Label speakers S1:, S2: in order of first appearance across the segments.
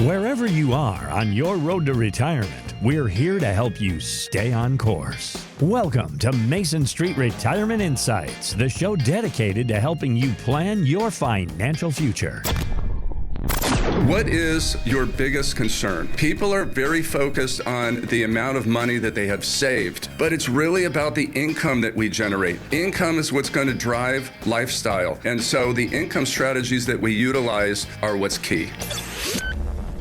S1: Wherever you are on your road to retirement, we're here to help you stay on course. Welcome to Mason Street Retirement Insights, the show dedicated to helping you plan your financial future.
S2: What is your biggest concern? People are very focused on the amount of money that they have saved, but it's really about the income that we generate. Income is what's going to drive lifestyle. And so the income strategies that we utilize are what's key.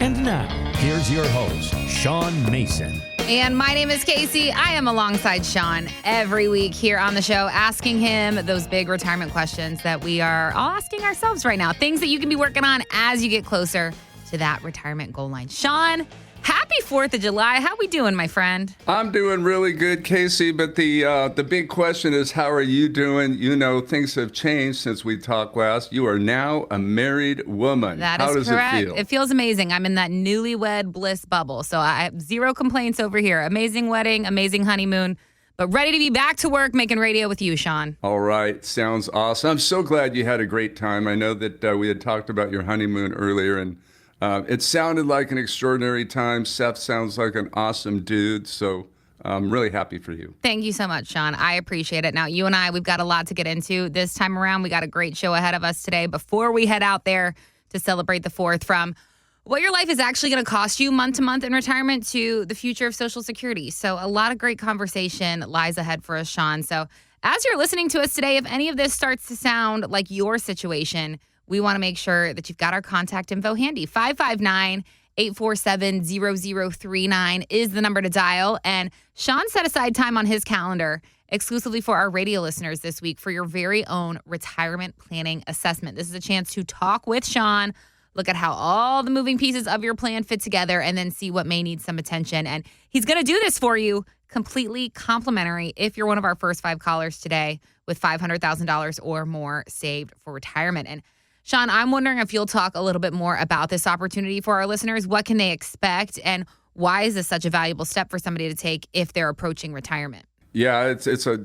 S1: And now, here's your host, Sean Mason.
S3: And my name is Casey. I am alongside Sean every week here on the show, asking him those big retirement questions that we are all asking ourselves right now. Things that you can be working on as you get closer to that retirement goal line. Sean, happy 4th of July. How we doing, my friend?
S2: I'm doing really good, Casey, but the big question is, how are you doing? You know, things have changed since we talked last. You are now a married woman.
S3: That
S2: how
S3: is
S2: does
S3: correct.
S2: it feel?
S3: It feels amazing. I'm in that newlywed bliss bubble, so I have zero complaints over here. Amazing wedding, amazing honeymoon, but ready to be back to work making radio with you, Sean.
S2: All right. Sounds awesome. I'm so glad you had a great time. I know that we had talked about your honeymoon earlier, and it sounded like an extraordinary time. Seth sounds like an awesome dude, so I'm really happy for you.
S3: Thank you so much, Sean. I appreciate it. Now, you and I, we've got a lot to get into this time around. We got a great show ahead of us today before we head out there to celebrate the 4th, from what your life is actually going to cost you month to month in retirement to the future of Social Security. So a lot of great conversation lies ahead for us, Sean. So as you're listening to us today, if any of this starts to sound like your situation, we want to make sure that you've got our contact info handy. 559-847-0039 is the number to dial. And Sean set aside time on his calendar exclusively for our radio listeners this week for your very own retirement planning assessment. This is a chance to talk with Sean, look at how all the moving pieces of your plan fit together, and then see what may need some attention. And he's going to do this for you completely complimentary if you're one of our first 5 callers today with $500,000 or more saved for retirement. And Sean, I'm wondering if you'll talk a little bit more about this opportunity for our listeners. What can they expect, and why is this such a valuable step for somebody to take if they're approaching retirement?
S2: Yeah, it's a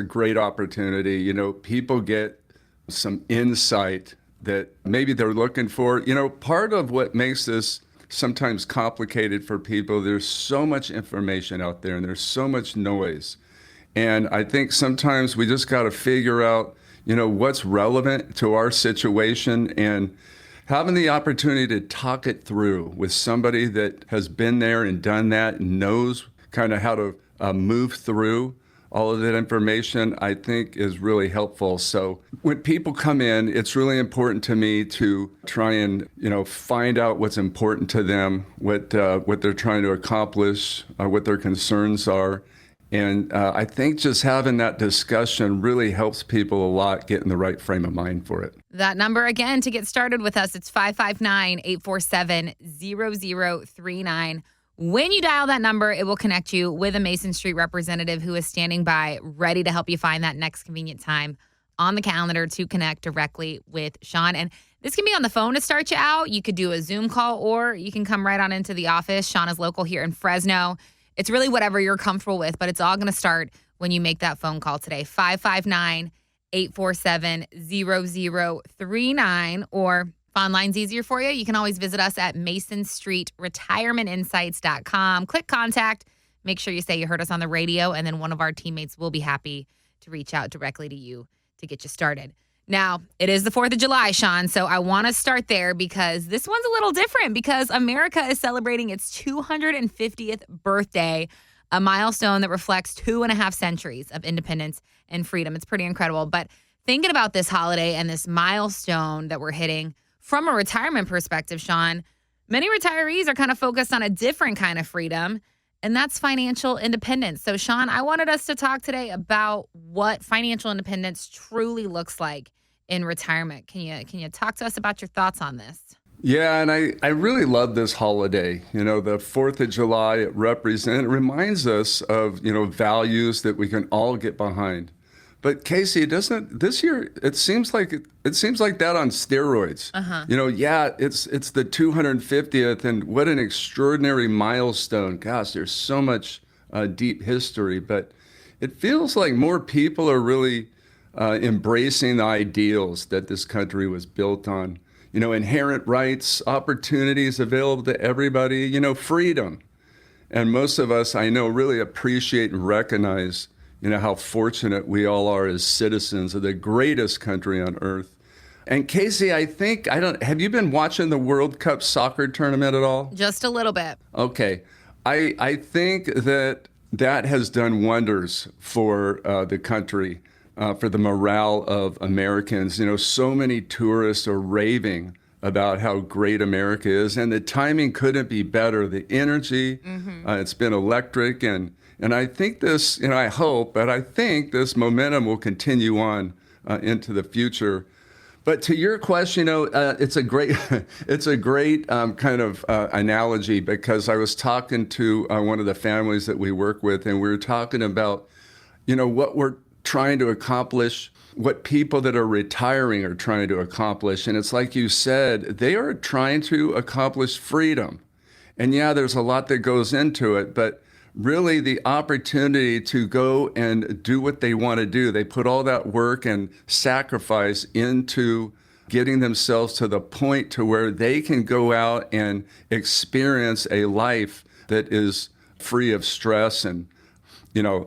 S2: great opportunity. You know, people get some insight that maybe they're looking for. You know, part of what makes this sometimes complicated for people, there's so much information out there and there's so much noise. And I think sometimes we just got to figure out, you know, what's relevant to our situation, and having the opportunity to talk it through with somebody that has been there and done that and knows kind of how to move through all of that information, I think is really helpful. So when people come in, it's really important to me to try and, you know, find out what's important to them, what they're trying to accomplish, what their concerns are. And I think just having that discussion really helps people a lot get in the right frame of mind for it.
S3: That number again to get started with us, it's 559-847-0039. When you dial that number, it will connect you with a Mason Street representative who is standing by, ready to help you find that next convenient time on the calendar to connect directly with Sean. And this can be on the phone to start you out. You could do a Zoom call, or you can come right on into the office. Sean is local here in Fresno. It's really whatever you're comfortable with, but it's all going to start when you make that phone call today. 559-847-0039, or if online's easier for you, you can always visit us at masonstreetretirementinsights.com. Click contact. Make sure you say you heard us on the radio, and then one of our teammates will be happy to reach out directly to you to get you started. Now, it is the 4th of July, Sean, so I want to start there because this one's a little different because America is celebrating its 250th birthday, a milestone that reflects 2.5 centuries of independence and freedom. It's pretty incredible. But thinking about this holiday and this milestone that we're hitting from a retirement perspective, Sean, many retirees are kind of focused on a different kind of freedom, and that's financial independence. So, Sean, I wanted us to talk today about what financial independence truly looks like in retirement. Can you talk to us about your thoughts on this?
S2: Yeah, and I really love this holiday. You know, the 4th of July, it reminds us of, you know, values that we can all get behind. But Casey, this year it seems like that on steroids. You know, yeah, it's the 250th, and what an extraordinary milestone. Gosh, there's so much deep history, but it feels like more people are really embracing the ideals that this country was built on. inherent rights, opportunities available to everybody, freedom. And most of us, I know, really appreciate and recognize, how fortunate we all are as citizens of the greatest country on earth. And Casey, have you been watching the World Cup soccer tournament at all?
S3: Just a little bit.
S2: Okay. I think that has done wonders for the country, for the morale of Americans. So many tourists are raving about how great America is, and the timing couldn't be better. The energy, it's been electric, and I think this, I hope, but I think this momentum will continue on into the future. But to your question, it's a great kind of analogy, because I was talking to one of the families that we work with, and we were talking about, what we're trying to accomplish, what people that are retiring are trying to accomplish. And it's like you said, they are trying to accomplish freedom. And yeah, there's a lot that goes into it, but really the opportunity to go and do what they want to do. They put all that work and sacrifice into getting themselves to the point to where they can go out and experience a life that is free of stress. And,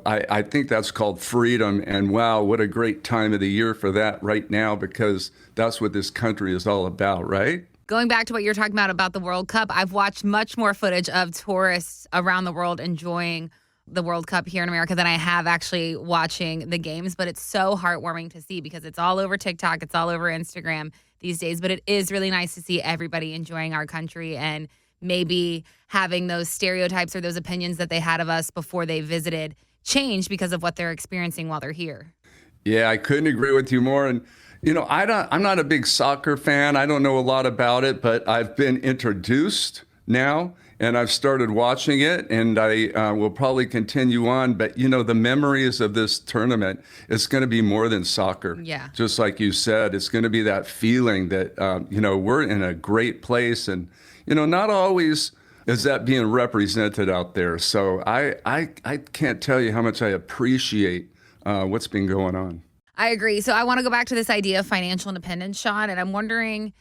S2: I think that's called freedom. And wow, what a great time of the year for that right now, because that's what this country is all about, right?
S3: Going back to what you're talking about the World Cup, I've watched much more footage of tourists around the world enjoying the World Cup here in America than I have actually watching the games. But it's so heartwarming to see, because it's all over TikTok, it's all over Instagram these days. But it is really nice to see everybody enjoying our country and maybe having those stereotypes or those opinions that they had of us before they visited change because of what they're experiencing while they're here.
S2: Yeah, I couldn't agree with you more. And I'm not a big soccer fan. I don't know a lot about it, but I've been introduced now, and I've started watching it, and I will probably continue on. But, the memories of this tournament, it's going to be more than soccer.
S3: Yeah.
S2: Just like you said, it's going to be that feeling that, we're in a great place. And, not always is that being represented out there. So I can't tell you how much I appreciate what's been going on.
S3: I agree. So I want to go back to this idea of financial independence, Sean, and I'm wondering,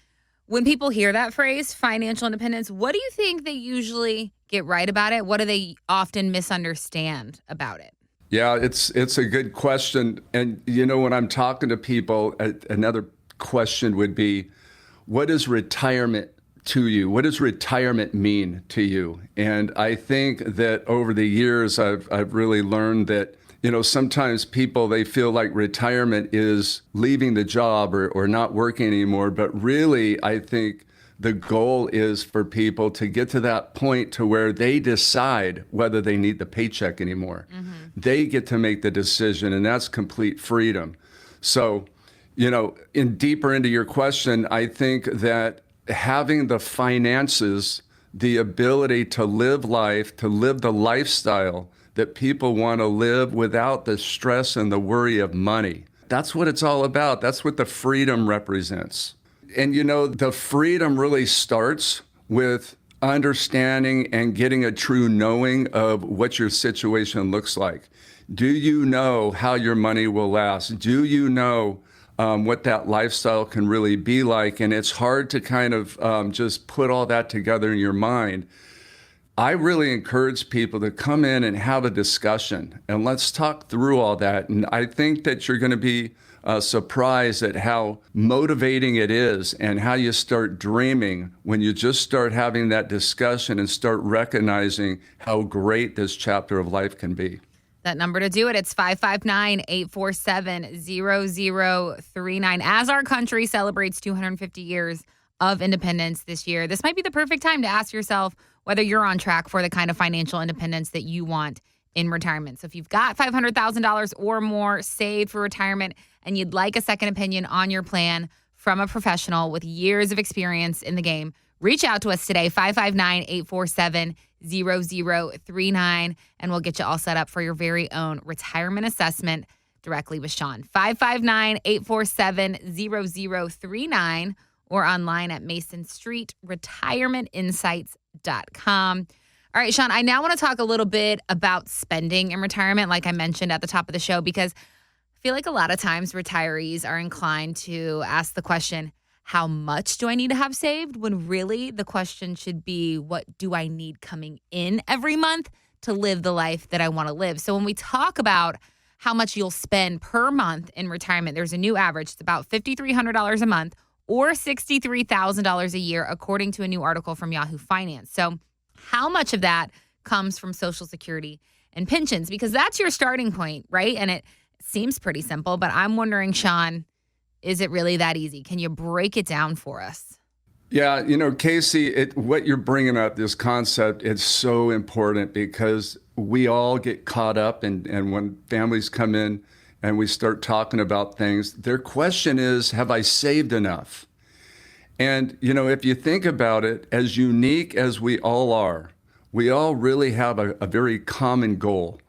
S3: when people hear that phrase, financial independence, what do you think they usually get right about it? What do they often misunderstand about it?
S2: Yeah, it's a good question. And, when I'm talking to people, another question would be, what is retirement to you? What does retirement mean to you? And I think that over the years, I've really learned that sometimes people, they feel like retirement is leaving the job or not working anymore. But really, I think the goal is for people to get to that point to where they decide whether they need the paycheck anymore. Mm-hmm. They get to make the decision, and that's complete freedom. So, deeper into your question, I think that having the finances, the ability to live life, to live the lifestyle that people want to live without the stress and the worry of money. That's what it's all about. That's what the freedom represents. And the freedom really starts with understanding and getting a true knowing of what your situation looks like. Do you know how your money will last? Do you know what that lifestyle can really be like? And it's hard to kind of just put all that together in your mind. I really encourage people to come in and have a discussion, and let's talk through all that. And I think that you're going to be surprised at how motivating it is and how you start dreaming when you just start having that discussion and start recognizing how great this chapter of life can be.
S3: That number to do it, it's 559-847-0039. As our country celebrates 250 years of independence this year, this might be the perfect time to ask yourself whether you're on track for the kind of financial independence that you want in retirement. So if you've got $500,000 or more saved for retirement and you'd like a second opinion on your plan from a professional with years of experience in the game, reach out to us today, 559-847-0039, and we'll get you all set up for your very own retirement assessment directly with Sean. 559-847-0039 or online at masonstreetretirementinsights.com. All right, Sean, I now want to talk a little bit about spending in retirement, like I mentioned at the top of the show, because I feel like a lot of times retirees are inclined to ask the question, how much do I need to have saved, when really the question should be, what do I need coming in every month to live the life that I want to live? So when we talk about how much you'll spend per month in retirement, there's a new average. It's about $5,300 a month or $63,000 a year, according to a new article from Yahoo Finance. So how much of that comes from Social Security and pensions? Because that's your starting point, right? And it seems pretty simple, but I'm wondering, Sean, is it really that easy? Can you break it down for us?
S2: Yeah, Casey, what you're bringing up, this concept, it's so important because we all get caught up, and when families come in and we start talking about things, their question is, have I saved enough? And, if you think about it, as unique as we all are, we all really have a very common goal.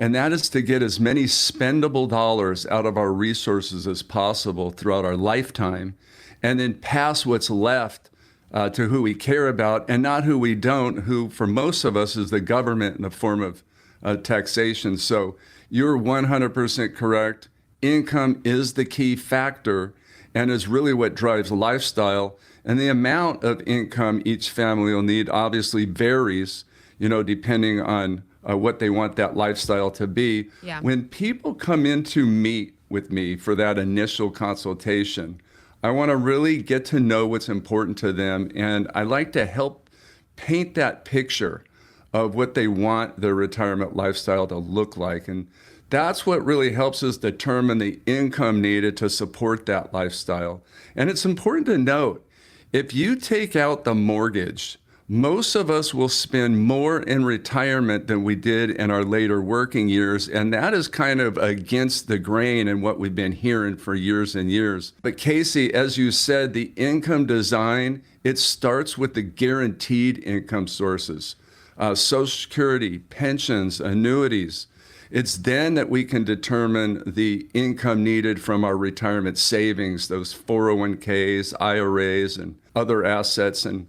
S2: And that is to get as many spendable dollars out of our resources as possible throughout our lifetime, and then pass what's left to who we care about and not who we don't, who for most of us is the government in the form of taxation. So you're 100% correct. Income is the key factor and is really what drives lifestyle. And the amount of income each family will need obviously varies, depending on what they want that lifestyle to be.
S3: Yeah.
S2: When people come in to meet with me for that initial consultation, I want to really get to know what's important to them. And I like to help paint that picture of what they want their retirement lifestyle to look like. And that's what really helps us determine the income needed to support that lifestyle. And it's important to note, if you take out the mortgage, most of us will spend more in retirement than we did in our later working years, and that is kind of against the grain in what we've been hearing for years and years. But Casey, as you said, the income design, it starts with the guaranteed income sources, Social Security, pensions, annuities. It's then that we can determine the income needed from our retirement savings, those 401ks, IRAs, and other assets. And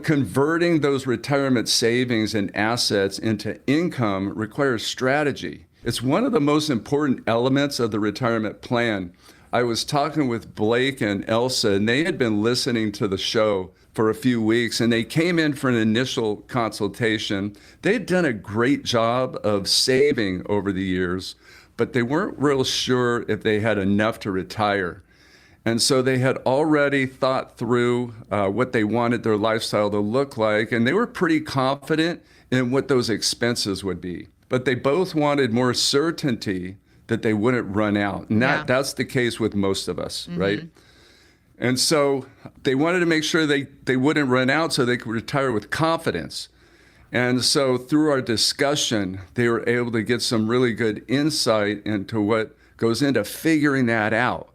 S2: converting those retirement savings and assets into income requires strategy. It's one of the most important elements of the retirement plan. I was talking with Blake and Elsa, and they had been listening to the show for a few weeks, and they came in for an initial consultation. They'd done a great job of saving over the years, but they weren't real sure if they had enough to retire. And so they had already thought through what they wanted their lifestyle to look like, and they were pretty confident in what those expenses would be. But they both wanted more certainty that they wouldn't run out. And that's the case with most of us, right? And so they wanted to make sure they wouldn't run out so they could retire with confidence. And so through our discussion, they were able to get some really good insight into what goes into figuring that out.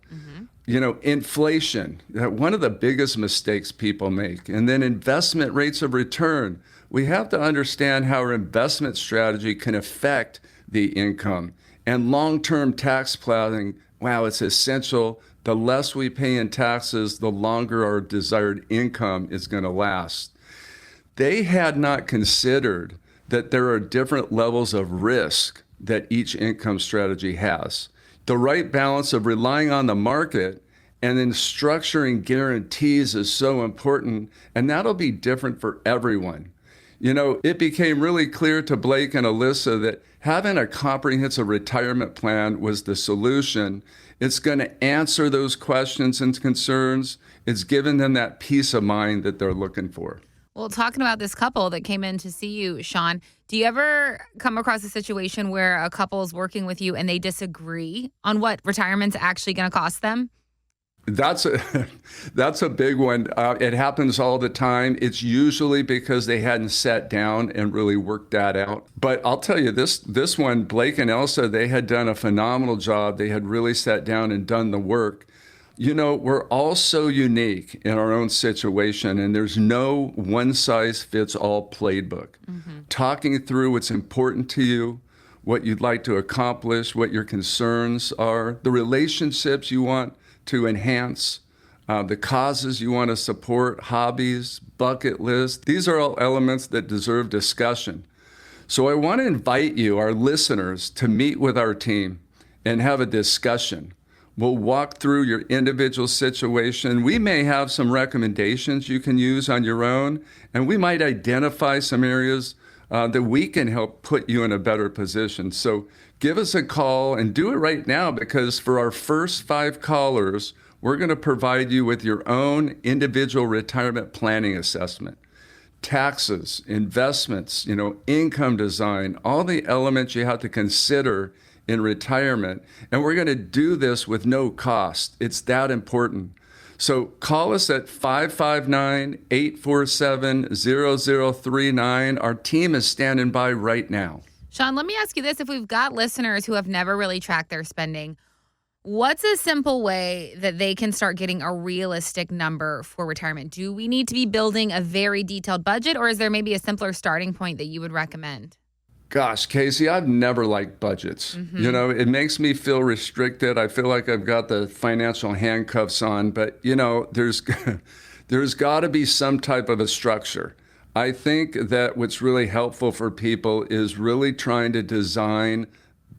S2: Inflation, one of the biggest mistakes people make. And then investment rates of return. We have to understand how our investment strategy can affect the income. And long-term tax planning, wow, it's essential. The less we pay in taxes, the longer our desired income is going to last. They had not considered that there are different levels of risk that each income strategy has. The right balance of relying on the market and then structuring guarantees is so important, and that'll be different for everyone. It became really clear to Blake and Alyssa that having a comprehensive retirement plan was the solution. It's going to answer those questions and concerns. It's given them that peace of mind that they're looking for.
S3: Well, talking about this couple that came in to see you, Sean, do you ever come across a situation where a couple is working with you and they disagree on what retirement's actually going to cost them?
S2: That's a big one. It happens all the time. It's usually because they hadn't sat down and really worked that out. But I'll tell you, this one, Blake and Elsa, they had done a phenomenal job. They had really sat down and done the work. We're all so unique in our own situation, and there's no one-size-fits-all playbook. Talking through what's important to you, what you'd like to accomplish, what your concerns are, the relationships you want to enhance, the causes you want to support, hobbies, bucket lists. These are all elements that deserve discussion. So I want to invite you, our listeners, to meet with our team and have a discussion. We'll walk through your individual situation. We may have some recommendations you can use on your own, and we might identify some areas that we can help put you in a better position. So give us a call and do it right now, because for our first 5 callers, we're going to provide you with your own individual retirement planning assessment. Taxes, investments, income design, all the elements you have to consider in retirement. And we're going to do this with no cost. It's that important. So call us at 559-847-0039. Our team is standing by right now.
S3: Sean, let me ask you this. If we've got listeners who have never really tracked their spending, what's a simple way that they can start getting a realistic number for retirement? Do we need to be building a very detailed budget, or is there maybe a simpler starting point that you would recommend?
S2: Gosh, Casey, I've never liked budgets. It makes me feel restricted. I feel like I've got the financial handcuffs on, but there's got to be some type of a structure. I think that what's really helpful for people is really trying to design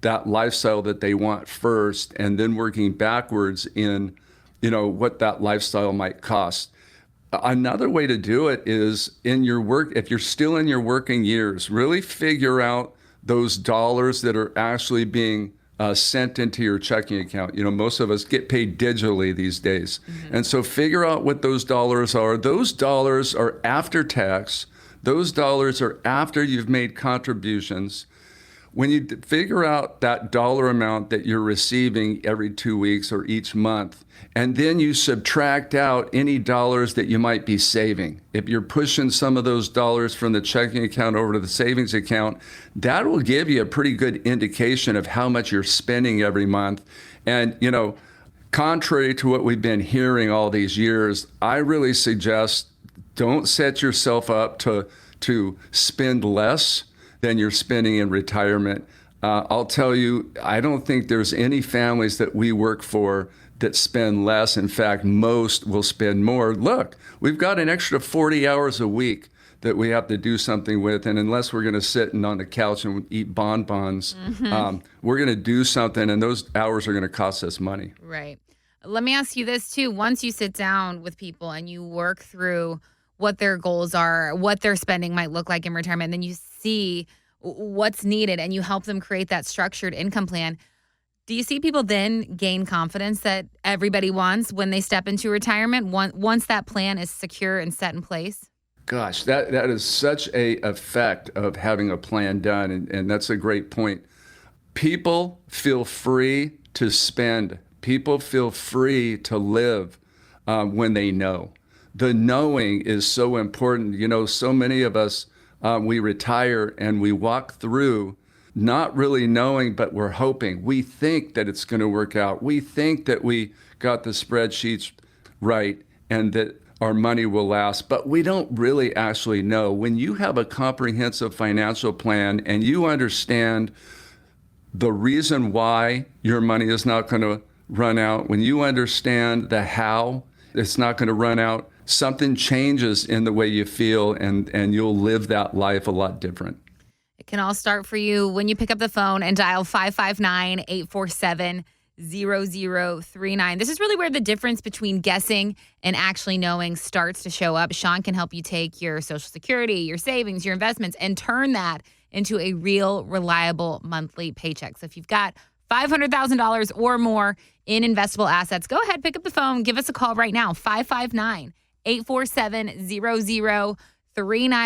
S2: that lifestyle that they want first, and then working backwards in, what that lifestyle might cost. Another way to do it is in your work, if you're still in your working years, really figure out those dollars that are actually being sent into your checking account. Most of us get paid digitally these days. And so figure out what those dollars are. Those dollars are after tax. Those dollars are after you've made contributions. When you figure out that dollar amount that you're receiving every 2 weeks or each month, and then you subtract out any dollars that you might be saving. If you're pushing some of those dollars from the checking account over to the savings account, that will give you a pretty good indication of how much you're spending every month. And, contrary to what we've been hearing all these years, I really suggest don't set yourself up to spend less than you're spending in retirement. I'll tell you, I don't think there's any families that we work for that spend less. In fact, most will spend more. Look, we've got an extra 40 hours a week that we have to do something with. And unless we're going to sit on the couch and eat bonbons, we're going to do something, and those hours are going to cost us money.
S3: Right. Let me ask you this, too. Once you sit down with people and you work through what their goals are, what their spending might look like in retirement, and then you see what's needed and you help them create that structured income plan, do you see people then gain confidence that everybody wants when they step into retirement once that plan is secure and set in place?
S2: Gosh, that is such a effect of having a plan done, and that's a great point. People feel free to spend. People feel free to live when they know. The knowing is so important. So many of us, we retire and we walk through not really knowing, but we're hoping. We think that it's going to work out. We think that we got the spreadsheets right and that our money will last, but we don't really actually know. When you have a comprehensive financial plan and you understand the reason why your money is not going to run out, when you understand the how it's not going to run out, something changes in the way you feel, and you'll live that life a lot different.
S3: It can all start for you when you pick up the phone and dial 559-847-0039. This is really where the difference between guessing and actually knowing starts to show up. Sean can help you take your Social Security, your savings, your investments, and turn that into a real, reliable monthly paycheck. So if you've got $500,000 or more in investable assets, go ahead, pick up the phone, give us a call right now, 559-847-0039.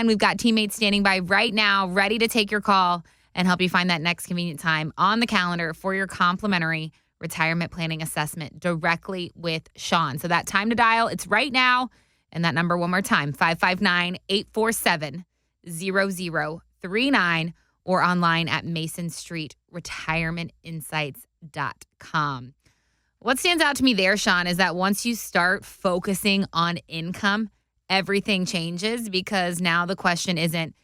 S3: We've got teammates standing by right now, ready to take your call and help you find that next convenient time on the calendar for your complimentary retirement planning assessment directly with Sean. So that time to dial, it's right now. And that number one more time, 559-847-0039, or online at masonstreetretirementinsights.com. What stands out to me there, Sean, is that once you start focusing on income, everything changes, because now the question isn't,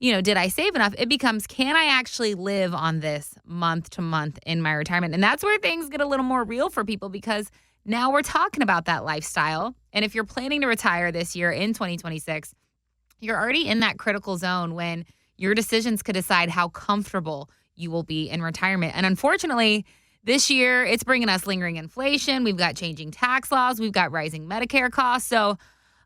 S3: did I save enough? It becomes, can I actually live on this month to month in my retirement? And that's where things get a little more real for people, because now we're talking about that lifestyle. And if you're planning to retire this year in 2026, you're already in that critical zone when your decisions could decide how comfortable you will be in retirement. And unfortunately, this year, it's bringing us lingering inflation. We've got changing tax laws. We've got rising Medicare costs. So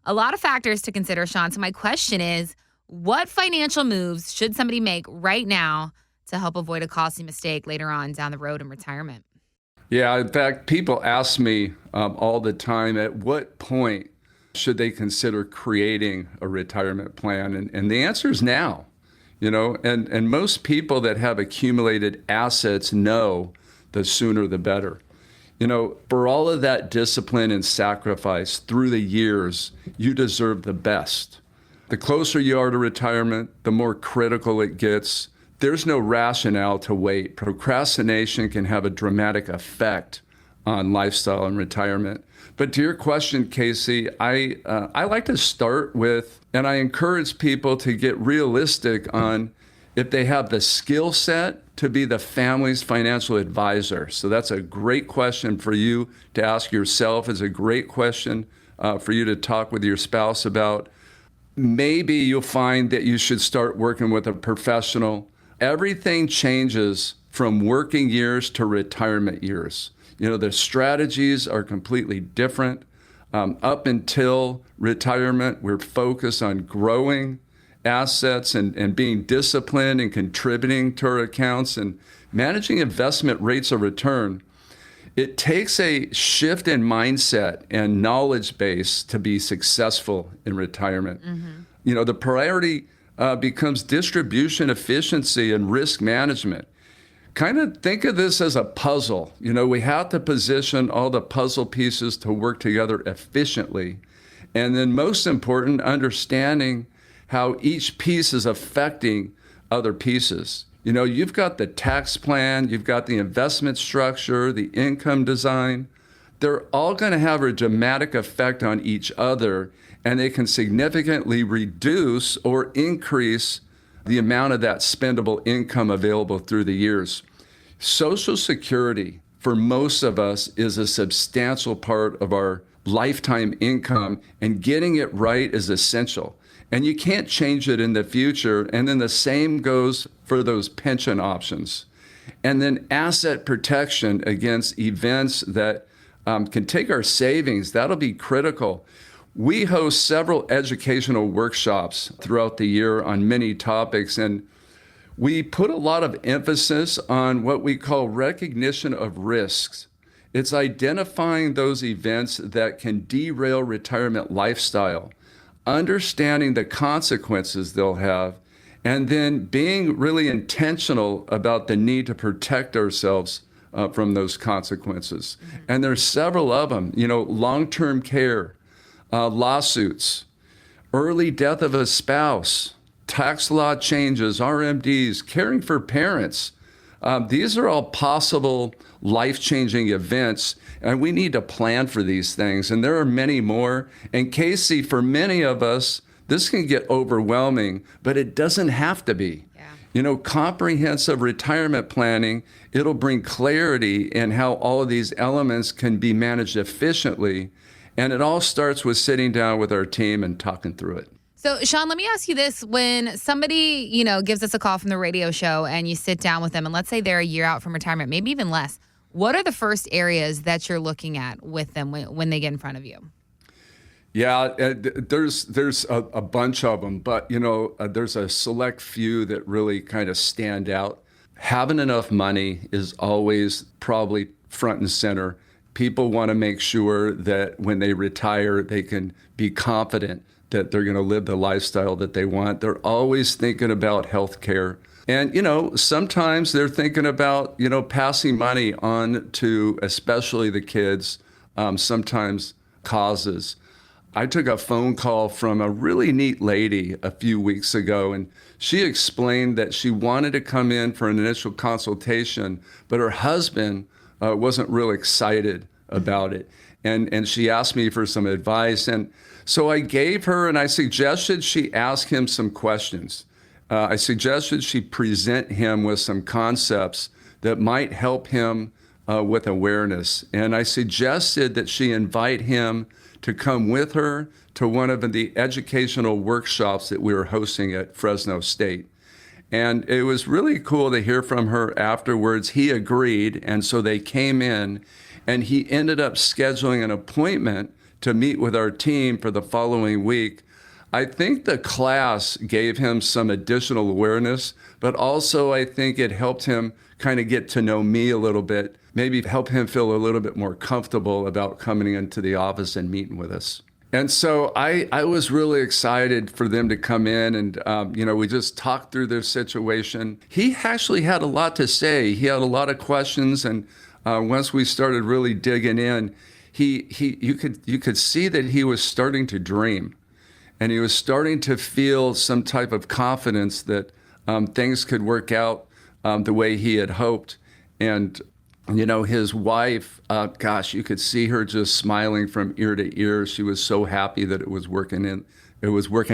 S3: a lot of factors to consider, Sean. So my question is, what financial moves should somebody make right now to help avoid a costly mistake later on down the road in retirement?
S2: Yeah, in fact, people ask me all the time, at what point should they consider creating a retirement plan? And the answer is now, and most people that have accumulated assets know the sooner the better. For all of that discipline and sacrifice through the years, you deserve the best. The closer you are to retirement, the more critical it gets. There's no rationale to wait. Procrastination can have a dramatic effect on lifestyle and retirement. But to your question, Casey, I like to start with, and I encourage people to get realistic on if they have the skill set to be the family's financial advisor. So that's a great question for you to ask yourself. It's a great question for you to talk with your spouse about. Maybe you'll find that you should start working with a professional. Everything changes from working years to retirement years. The strategies are completely different. Up until retirement, we're focused on growing assets and being disciplined and contributing to our accounts and managing investment rates of return. It takes a shift in mindset and knowledge base to be successful in retirement. Mm-hmm. The priority becomes distribution efficiency and risk management. Kind of think of this as a puzzle. We have to position all the puzzle pieces to work together efficiently. And then most important, understanding how each piece is affecting other pieces. You've got the tax plan, you've got the investment structure, the income design. They're all going to have a dramatic effect on each other, and they can significantly reduce or increase the amount of that spendable income available through the years. Social Security, for most of us, is a substantial part of our lifetime income, and getting it right is essential. And you can't change it in the future. And then the same goes for those pension options. And then asset protection against events that can take our savings. That'll be critical. We host several educational workshops throughout the year on many topics, and we put a lot of emphasis on what we call recognition of risks. It's identifying those events that can derail retirement lifestyle, understanding the consequences they'll have, and then being really intentional about the need to protect ourselves from those consequences. Mm-hmm. And there's several of them, long-term care, lawsuits, early death of a spouse, tax law changes, RMDs, caring for parents. These are all possible life-changing events, and we need to plan for these things. And there are many more. And Casey, for many of us, this can get overwhelming, but it doesn't have to be. Yeah. Comprehensive retirement planning, it'll bring clarity in how all of these elements can be managed efficiently. And it all starts with sitting down with our team and talking through it.
S3: So, Sean, let me ask you this. When somebody, gives us a call from the radio show and you sit down with them, and let's say they're a year out from retirement, maybe even less, what are the first areas that you're looking at with them when they get in front of you?
S2: Yeah, there's a bunch of them, but, there's a select few that really kind of stand out. Having enough money is always probably front and center. People want to make sure that when they retire, they can be confident that they're going to live the lifestyle that they want. They're always thinking about health care. And, sometimes they're thinking about, passing money on to especially the kids, sometimes causes. I took a phone call from a really neat lady a few weeks ago, and she explained that she wanted to come in for an initial consultation, but her husband wasn't real excited about it. And she asked me for some advice. And so I gave her, and I suggested she ask him some questions. I suggested she present him with some concepts that might help him with awareness. And I suggested that she invite him to come with her to one of the educational workshops that we were hosting at Fresno State. And it was really cool to hear from her afterwards. He agreed, and so they came in, and he ended up scheduling an appointment to meet with our team for the following week. I think the class gave him some additional awareness, but also I think it helped him kind of get to know me a little bit, maybe help him feel a little bit more comfortable about coming into the office and meeting with us. And so I was really excited for them to come in and, we just talked through their situation. He actually had a lot to say. He had a lot of questions. And once we started really digging in, you could see that he was starting to dream. And he was starting to feel some type of confidence that things could work out the way he had hoped. And his wife, you could see her just smiling from ear to ear. She was so happy that it was working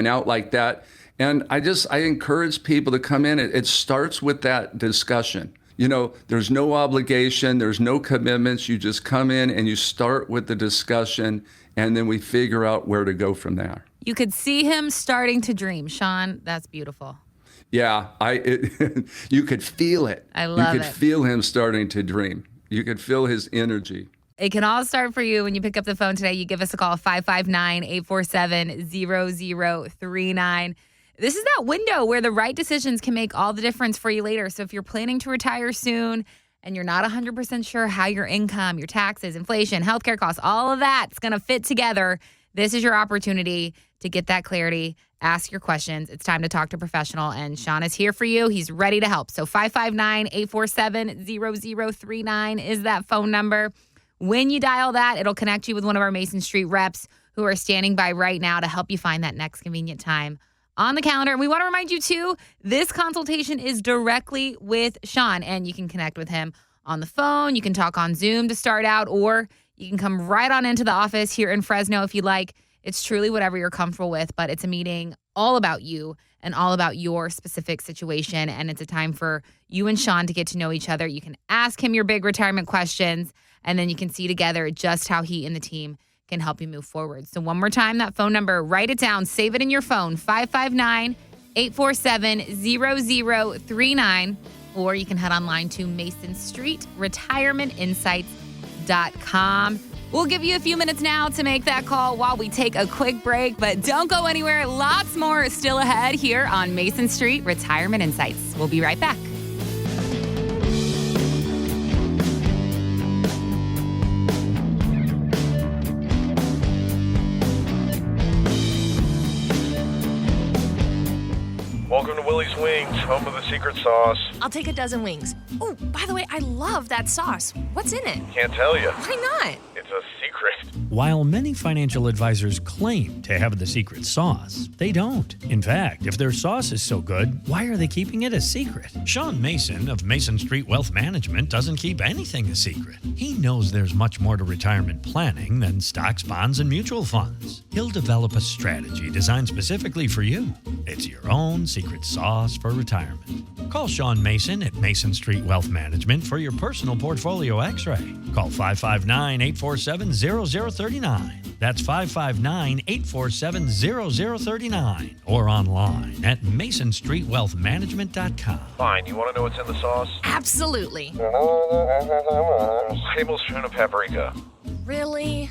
S2: out like that. And I encourage people to come in. It starts with that discussion. There's no obligation, there's no commitments. You just come in and you start with the discussion, and then we figure out where to go from there.
S3: You could see him starting to dream. Sean, that's beautiful.
S2: Yeah, you could feel it.
S3: I love it.
S2: You could feel him starting to dream. You could feel his energy.
S3: It can all start for you when you pick up the phone today. You give us a call, 559-847-0039. This is that window where the right decisions can make all the difference for you later. So if you're planning to retire soon and you're not 100% sure how your income, your taxes, inflation, healthcare costs, all of that's going to fit together, this is your opportunity to get that clarity. Ask your questions. It's time to talk to a professional, and Sean is here for you. He's ready to help. So 559-847-0039 is that phone number. When you dial that, it'll connect you with one of our Mason Street reps who are standing by right now to help you find that next convenient time on the calendar. And we want to remind you, too, this consultation is directly with Sean, and you can connect with him on the phone. You can talk on Zoom to start out, or you can come right on into the office here in Fresno if you'd like. It's truly whatever you're comfortable with, but it's a meeting all about you and all about your specific situation. And it's a time for you and Sean to get to know each other. You can ask him your big retirement questions, and then you can see together just how he and the team can help you move forward. So one more time, that phone number, write it down, save it in your phone, 559-847-0039, or you can head online to MasonStreetRetirementInsights.com. We'll give you a few minutes now to make that call while we take a quick break, but don't go anywhere. Lots more is still ahead here on Mason Street Retirement Insights. We'll be right back.
S4: Welcome to Willie's Wings, home of the secret sauce.
S5: I'll take a dozen wings. Oh, by the way, I love that sauce. What's in it?
S4: Can't tell you.
S5: Why not?
S4: It's a secret.
S1: While many financial advisors claim to have the secret sauce, they don't. In fact, if their sauce is so good, why are they keeping it a secret? Sean Mason of Mason Street Wealth Management doesn't keep anything a secret. He knows there's much more to retirement planning than stocks, bonds, and mutual funds. He'll develop a strategy designed specifically for you. It's your own secret sauce for retirement. Call Sean Mason at Mason Street Wealth Management for your personal portfolio x-ray. Call 559-847-0039. That's 559-847-0039 or online at masonstreetwealthmanagement.com.
S4: Fine, you want to know what's in the sauce?
S5: Absolutely.
S4: Tablespoon of paprika.
S5: Really?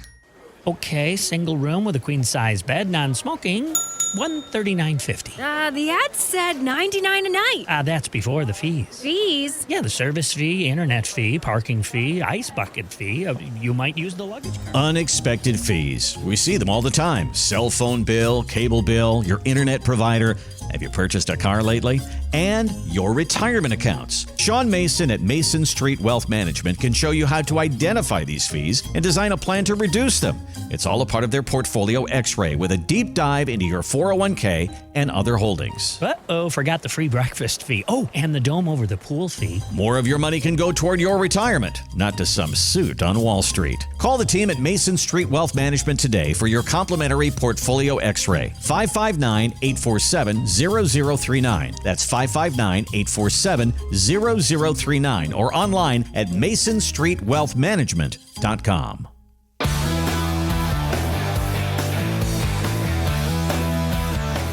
S6: Okay, single room with a queen-size bed, non-smoking, $139.50.
S5: The ad said $99 a night.
S6: That's before the fees.
S5: Fees?
S6: Yeah, the service fee, internet fee, parking fee, ice bucket fee. You might use the luggage cart.
S7: Unexpected fees. We see them all the time. Cell phone bill, cable bill, your internet provider. Have you purchased a car lately? And your retirement accounts. Sean Mason at Mason Street Wealth Management can show you how to identify these fees and design a plan to reduce them. It's all a part of their portfolio x-ray with a deep dive into your 401k and other holdings.
S6: Uh-oh, forgot the free breakfast fee. Oh, and the dome over the pool fee.
S7: More of your money can go toward your retirement, not to some suit on Wall Street. Call the team at Mason Street Wealth Management today for your complimentary portfolio x-ray. 559-847-0039. That's 559-847-0039 or online at masonstreetwealthmanagement.com.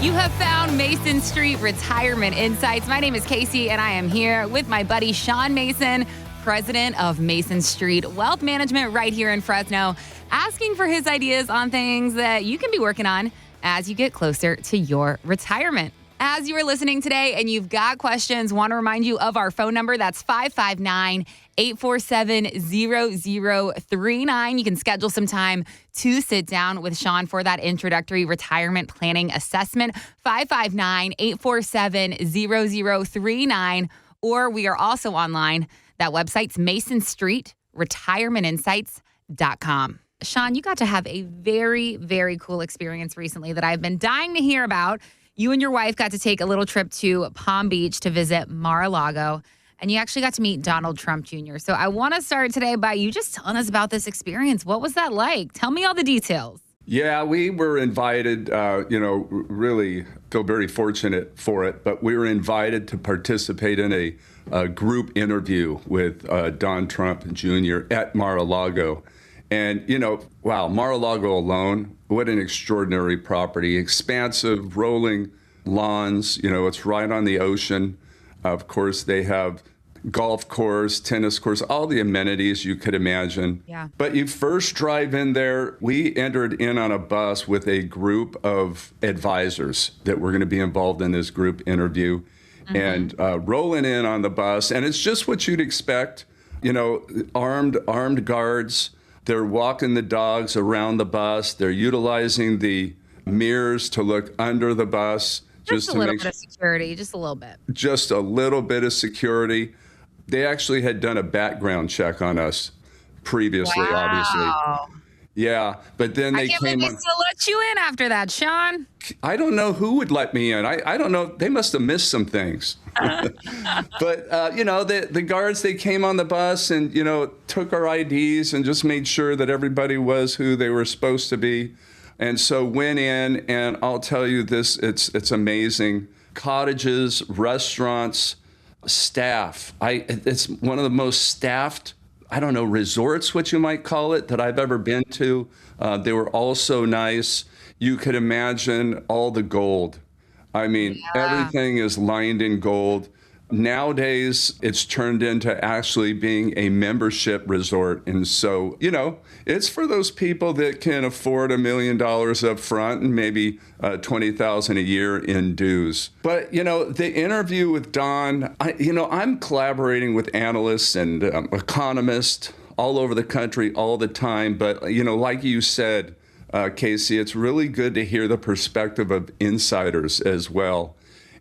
S3: You have found Mason Street Retirement Insights. My name is Casey, and I am here with my buddy Sean Mason, president of Mason Street Wealth Management right here in Fresno, asking for his ideas on things that you can be working on as you get closer to your retirement. As you are listening today and you've got questions, want to remind you of our phone number. That's 559-847-0039. You can schedule some time to sit down with Sean for that introductory retirement planning assessment. 559-847-0039. Or we are also online. That website's masonstreetretirementinsights.com. Sean, you got to have a very, very cool experience recently that I've been dying to hear about. You and your wife got to take a little trip to Palm Beach to visit Mar-a-Lago, and you actually got to meet Donald Trump Jr. So I want to start today by you just telling us about this experience. What was that like? Tell me all the details.
S2: Yeah, we were invited, really feel very fortunate for it, but we were invited to participate in a group interview with Don Trump Jr. at Mar-a-Lago. And, wow, Mar-a-Lago alone, what an extraordinary property. Expansive, rolling lawns. It's right on the ocean. Of course, they have golf course, tennis course, all the amenities you could imagine.
S3: Yeah.
S2: But you first drive in there. We entered in on a bus with a group of advisors that were going to be involved in this group interview. And rolling in on the bus. And it's just what you'd expect, armed guards. They're walking the dogs around the bus. They're utilizing the mirrors to look under the bus.
S3: Just a little bit of security, just a little bit.
S2: Just a little bit of security. They actually had done a background check on us previously, obviously. Yeah, but then they
S3: can't
S2: came
S3: believe
S2: on.
S3: they still let you in after that, Sean.
S2: I don't know who would let me in. I don't know. They must have missed some things. But, the guards, they came on the bus and, took our IDs and just made sure that everybody was who they were supposed to be. And so went in, and I'll tell you this, it's amazing. Cottages, restaurants, staff. It's one of the most staffed, resorts, what you might call it, that I've ever been to. They were all so nice. You could imagine all the gold. Everything is lined in gold. Nowadays, it's turned into actually being a membership resort. And so, it's for those people that can afford $1 million up front and maybe $20,000 a year in dues. But, the interview with Don, I'm collaborating with analysts and economists all over the country all the time. But, like you said, Casey, it's really good to hear the perspective of insiders as well.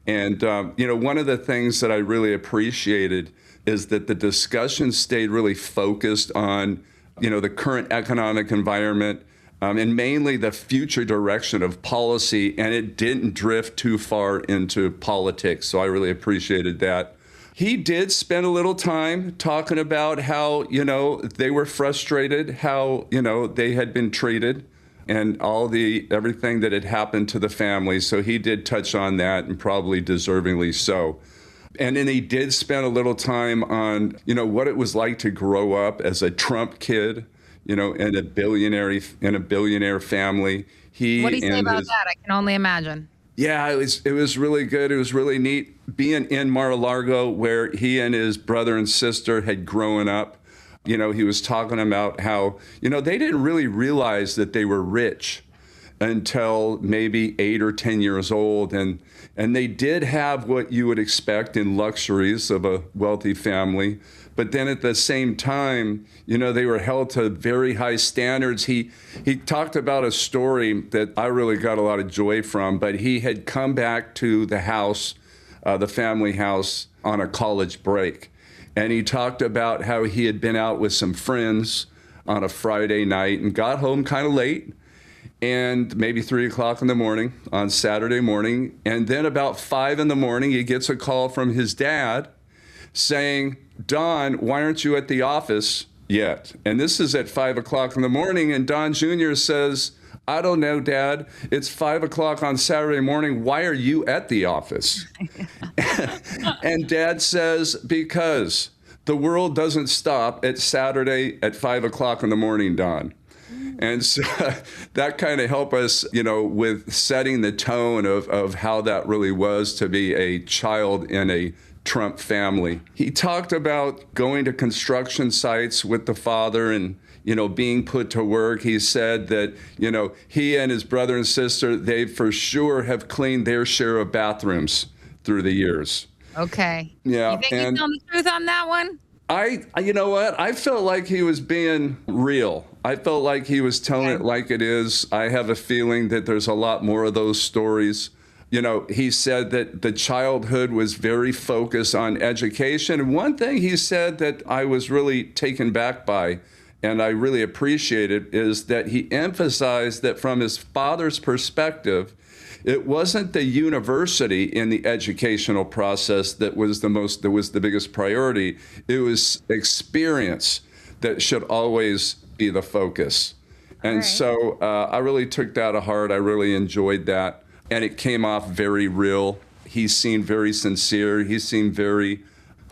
S2: And, one of the things that I really appreciated is that the discussion stayed really focused on, the current economic environment and mainly the future direction of policy. And it didn't drift too far into politics. So I really appreciated that. He did spend a little time talking about how, they were frustrated, how, they had been treated, and everything that had happened to the family. So he did touch on that, and probably deservingly so. And then he did spend a little time on, what it was like to grow up as a Trump kid, in a billionaire family.
S3: What do you say about that? I can only imagine.
S2: Yeah, it was really good. It was really neat being in Mar-a-Lago, where he and his brother and sister had grown up. He was talking about how, they didn't really realize that they were rich until maybe 8 or 10 years old. And they did have what you would expect in luxuries of a wealthy family. But then at the same time, they were held to very high standards. He talked about a story that I really got a lot of joy from, but he had come back to the house, the family house, on a college break. And he talked about how he had been out with some friends on a Friday night and got home kind of late, and maybe 3 o'clock in the morning on Saturday morning. And then about 5 in the morning, he gets a call from his dad saying, "Don, why aren't you at the office yet?" And this is at 5 o'clock in the morning. And Don Jr. says, "I don't know, Dad. It's 5 o'clock on Saturday morning. Why are you at the office?" And Dad says, "Because the world doesn't stop at Saturday at 5 o'clock in the morning, Don." And so that kind of helped us, with setting the tone of how that really was to be a child in a Trump family. He talked about going to construction sites with the father and, being put to work. He said that, he and his brother and sister, they for sure have cleaned their share of bathrooms through the years.
S3: Okay.
S2: Yeah.
S3: You think he's telling the truth on that one?
S2: You know what? I felt like he was being real. I felt like he was telling it like it is. I have a feeling that there's a lot more of those stories. He said that the childhood was very focused on education. And one thing he said that I was really taken back by, and I really appreciated, is that he emphasized that from his father's perspective, it wasn't the university in the educational process that was the biggest priority. It was experience that should always be the focus. And so I really took that to heart. I really enjoyed that. And it came off very real. He seemed very sincere. He seemed very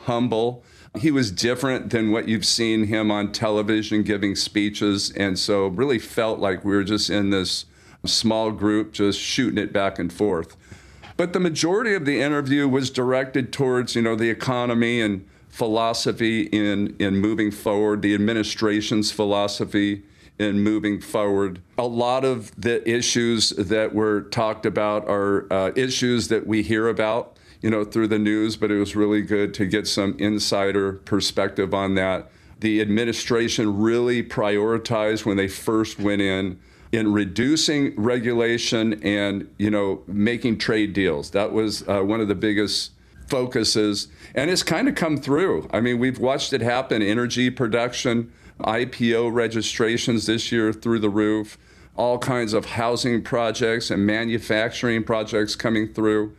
S2: humble. He was different than what you've seen him on television giving speeches. And so really felt like we were just in this small group just shooting it back and forth. But the majority of the interview was directed towards, the economy and philosophy in moving forward, the administration's philosophy in moving forward. A lot of the issues that were talked about are issues that we hear about, through the news, but it was really good to get some insider perspective on that. The administration really prioritized when they first went in reducing regulation and, making trade deals. That was one of the biggest focuses, and it's kind of come through. I mean, we've watched it happen. Energy production, IPO registrations this year through the roof, all kinds of housing projects and manufacturing projects coming through.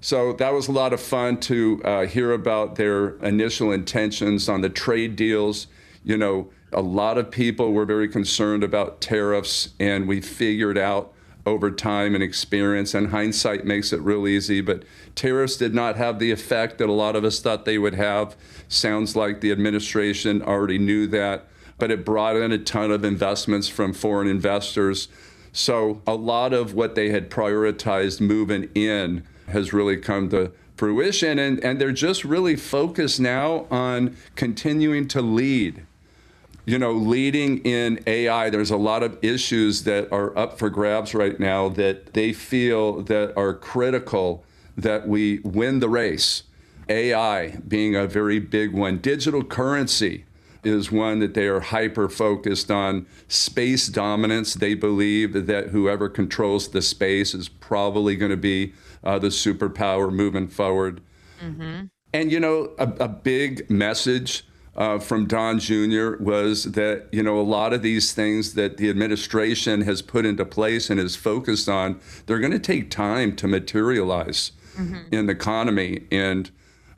S2: So that was a lot of fun to hear about their initial intentions on the trade deals. A lot of people were very concerned about tariffs, and we figured out over time and experience, and hindsight makes it real easy, but tariffs did not have the effect that a lot of us thought they would have. Sounds like the administration already knew that, but it brought in a ton of investments from foreign investors. So a lot of what they had prioritized moving in has really come to fruition, and they're just really focused now on continuing to lead. Leading in AI, there's a lot of issues that are up for grabs right now that they feel that are critical that we win the race. AI being a very big one. Digital currency is one that they are hyper-focused on. Space dominance, they believe that whoever controls the space is probably going to be the superpower moving forward. Mm-hmm. And, a big message from Don Jr. was that, a lot of these things that the administration has put into place and is focused on, they're going to take time to materialize in the economy. And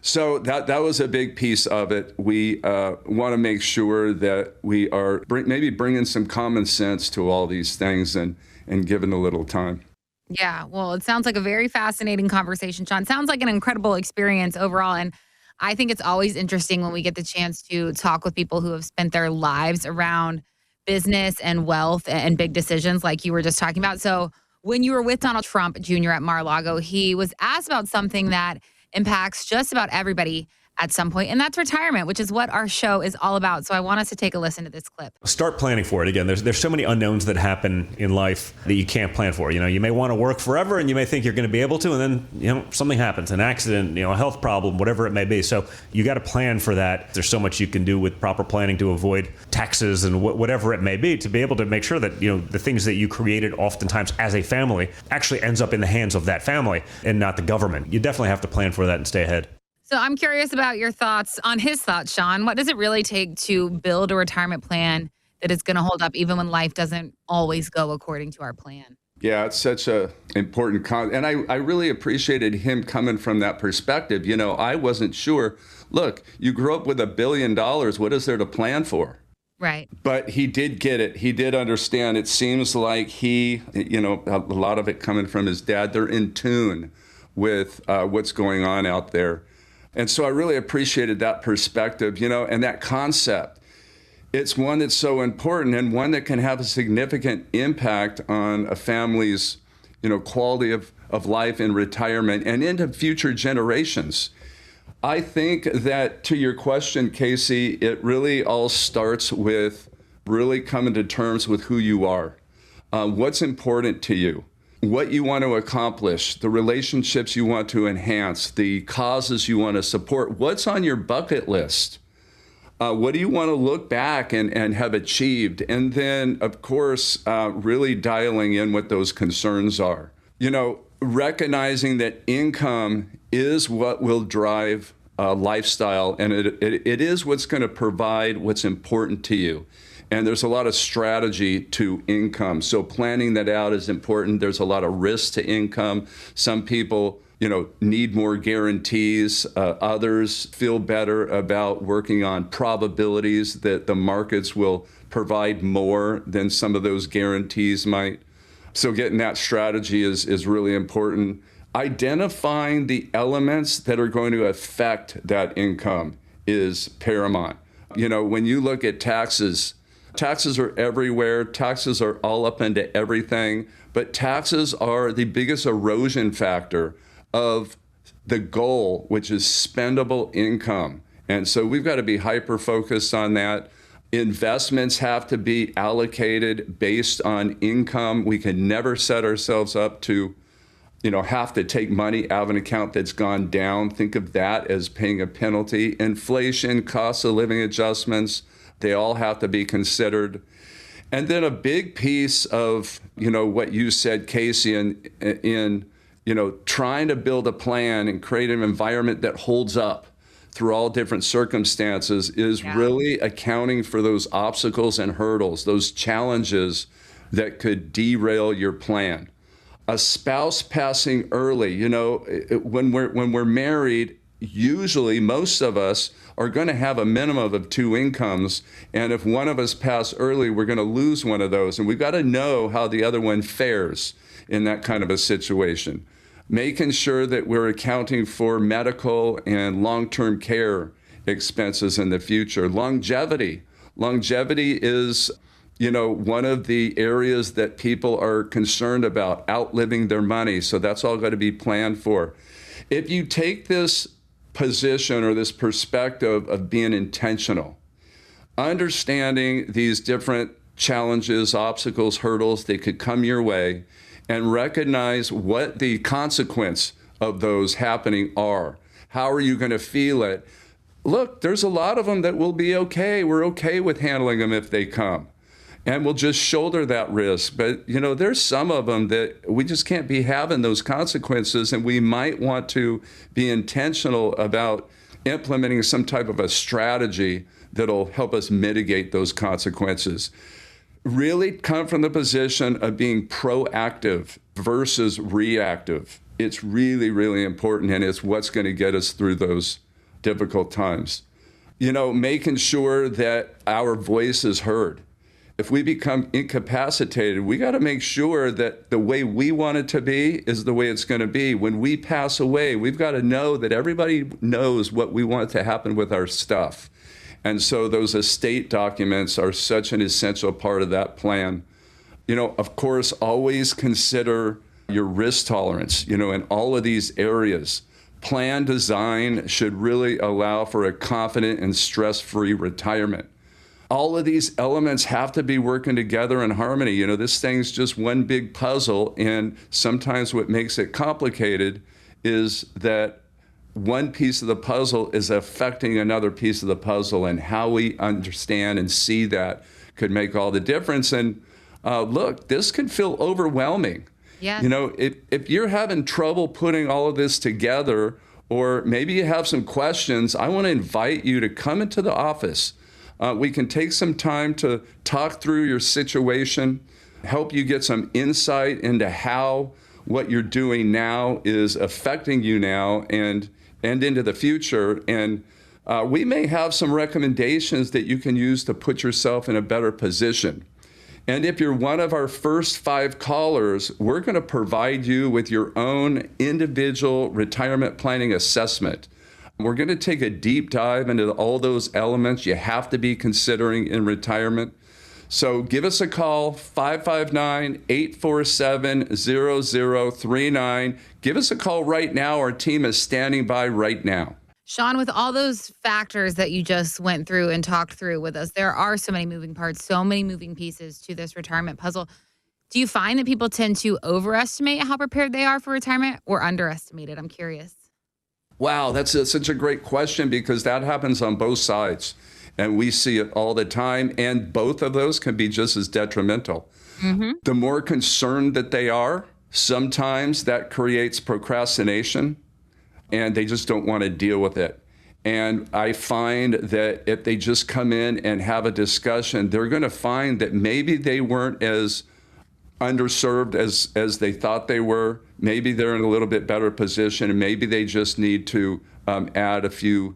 S2: so that was a big piece of it. We want to make sure that we are maybe bringing some common sense to all these things and giving a little time.
S3: Yeah, well, it sounds like a very fascinating conversation, Sean. Sounds like an incredible experience overall. And I think it's always interesting when we get the chance to talk with people who have spent their lives around business and wealth and big decisions like you were just talking about. So when you were with Donald Trump Jr. at Mar-a-Lago, he was asked about something that impacts just about everybody at some point, and that's retirement, which is what our show is all about. So I want us to take a listen to this clip.
S8: Start planning for it. Again, there's so many unknowns that happen in life that you can't plan for. You may want to work forever and you may think you're going to be able to, and then, something happens, an accident, a health problem, whatever it may be. So you got to plan for that. There's so much you can do with proper planning to avoid taxes and whatever it may be, to be able to make sure that, the things that you created oftentimes as a family actually ends up in the hands of that family and not the government. You definitely have to plan for that and stay ahead.
S3: So I'm curious about your thoughts on his thoughts, Sean. What does it really take to build a retirement plan that is going to hold up even when life doesn't always go according to our plan?
S2: Yeah, it's such a important and I really appreciated him coming from that perspective. I wasn't sure. Look, you grew up with $1 billion. What is there to plan for?
S3: Right.
S2: But he did get it. He did understand. It seems like he, a lot of it coming from his dad, they're in tune with what's going on out there. And so I really appreciated that perspective, and that concept. It's one that's so important and one that can have a significant impact on a family's, quality of life in retirement and into future generations. I think that, to your question, Casey, it really all starts with really coming to terms with who you are, what's important to you, what you want to accomplish, the relationships you want to enhance, the causes you want to support, what's on your bucket list. What do you want to look back and have achieved? And then, of course, really dialing in what those concerns are. Recognizing that income is what will drive lifestyle, and it is what's going to provide what's important to you. And there's a lot of strategy to income. So planning that out is important. There's a lot of risk to income. Some people need more guarantees. Others feel better about working on probabilities that the markets will provide more than some of those guarantees might. So getting that strategy is really important. Identifying the elements that are going to affect that income is paramount. When you look at taxes are everywhere. Taxes are all up into everything. But taxes are the biggest erosion factor of the goal, which is spendable income. And so we've got to be hyper-focused on that. Investments have to be allocated based on income. We can never set ourselves up to, have to take money out of an account that's gone down. Think of that as paying a penalty. Inflation, cost of living adjustments, they all have to be considered. And then a big piece of, what you said, Casey, in trying to build a plan and create an environment that holds up through all different circumstances is really accounting for those obstacles and hurdles, those challenges that could derail your plan. A spouse passing early, when we're married, usually most of us are going to have a minimum of 2 incomes. And if one of us pass early, we're going to lose one of those. And we've got to know how the other one fares in that kind of a situation. Making sure that we're accounting for medical and long-term care expenses in the future. Longevity is, one of the areas that people are concerned about, outliving their money. So that's all got to be planned for. If you take this position or this perspective of being intentional, understanding these different challenges, obstacles, hurdles that could come your way, and recognize what the consequence of those happening are. How are you going to feel it? Look, there's a lot of them that will be okay. We're okay with handling them if they come. And we'll just shoulder that risk. But, there's some of them that we just can't be having those consequences, and we might want to be intentional about implementing some type of a strategy that'll help us mitigate those consequences. Really come from the position of being proactive versus reactive. It's really, really important, and it's what's going to get us through those difficult times. Making sure that our voice is heard. If we become incapacitated, we got to make sure that the way we want it to be is the way it's going to be. When we pass away, we've got to know that everybody knows what we want to happen with our stuff. And so those estate documents are such an essential part of that plan. Of course, always consider your risk tolerance, in all of these areas. Plan design should really allow for a confident and stress-free retirement. All of these elements have to be working together in harmony. This thing's just one big puzzle, and sometimes what makes it complicated is that one piece of the puzzle is affecting another piece of the puzzle, and how we understand and see that could make all the difference. And look, this can feel overwhelming.
S3: Yeah.
S2: If you're having trouble putting all of this together, or maybe you have some questions, I want to invite you to come into the office. We can take some time to talk through your situation, help you get some insight into how what you're doing now is affecting you now and into the future. And we may have some recommendations that you can use to put yourself in a better position. And if you're one of our first 5 callers, we're going to provide you with your own individual retirement planning assessment. We're going to take a deep dive into all those elements you have to be considering in retirement. So give us a call, 559-847-0039. Give us a call right now. Our team is standing by right now.
S3: Sean, with all those factors that you just went through and talked through with us, there are so many moving parts, so many moving pieces to this retirement puzzle. Do you find that people tend to overestimate how prepared they are for retirement or underestimate it? I'm curious.
S2: Wow, that's such a great question, because that happens on both sides. And we see it all the time. And both of those can be just as detrimental. Mm-hmm. The more concerned that they are, sometimes that creates procrastination, and they just don't want to deal with it. And I find that if they just come in and have a discussion, they're going to find that maybe they weren't as underserved as they thought they were. Maybe they're in a little bit better position, and maybe they just need to add a few